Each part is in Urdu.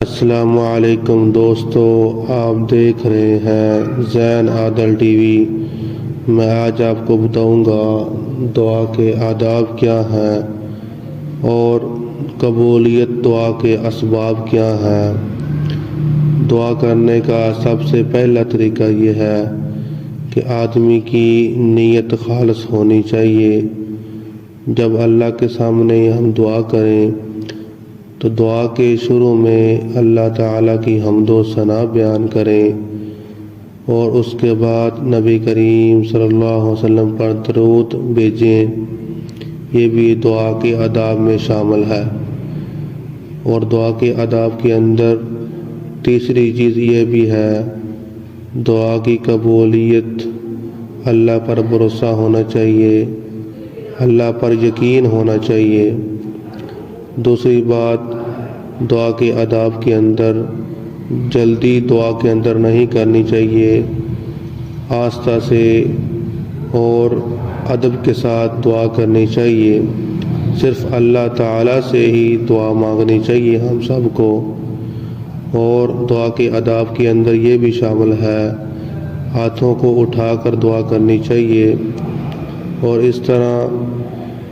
السلام علیکم دوستو، آپ دیکھ رہے ہیں زین عادل ٹی وی۔ میں آج آپ کو بتاؤں گا دعا کے آداب کیا ہیں اور قبولیت دعا کے اسباب کیا ہیں۔ دعا کرنے کا سب سے پہلا طریقہ یہ ہے کہ آدمی کی نیت خالص ہونی چاہیے۔ جب اللہ کے سامنے ہم دعا کریں تو دعا کے شروع میں اللہ تعالیٰ کی حمد و ثنا بیان کریں اور اس کے بعد نبی کریم صلی اللہ علیہ وسلم پر درود بھیجیں۔ یہ بھی دعا کے آداب میں شامل ہے۔ اور دعا کے آداب کے اندر تیسری چیز یہ بھی ہے، دعا کی قبولیت، اللہ پر بھروسہ ہونا چاہیے، اللہ پر یقین ہونا چاہیے۔ دوسری بات، دعا کے آداب کے اندر جلدی دعا کے اندر نہیں کرنی چاہیے، آہستہ سے اور ادب کے ساتھ دعا کرنی چاہیے۔ صرف اللہ تعالیٰ سے ہی دعا مانگنی چاہیے ہم سب کو۔ اور دعا کے آداب کے اندر یہ بھی شامل ہے، ہاتھوں کو اٹھا کر دعا کرنی چاہیے۔ اور اس طرح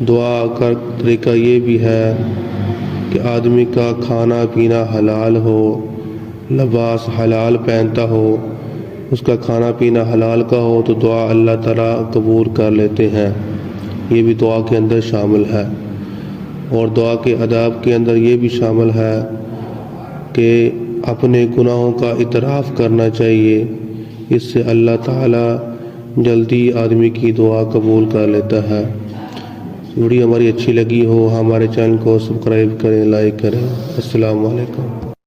دعا کا طریقہ یہ بھی ہے کہ آدمی کا کھانا پینا حلال ہو، لباس حلال پہنتا ہو، اس کا کھانا پینا حلال کا ہو تو دعا اللہ تعالیٰ قبول کر لیتے ہیں۔ یہ بھی دعا کے اندر شامل ہے۔ اور دعا کے آداب کے اندر یہ بھی شامل ہے کہ اپنے گناہوں کا اعتراف کرنا چاہیے، اس سے اللہ تعالیٰ جلدی آدمی کی دعا قبول کر لیتا ہے۔ ویڈیو ہماری اچھی لگی ہو ہمارے چینل کو سبسکرائب کریں، لائک کریں۔ السلام علیکم۔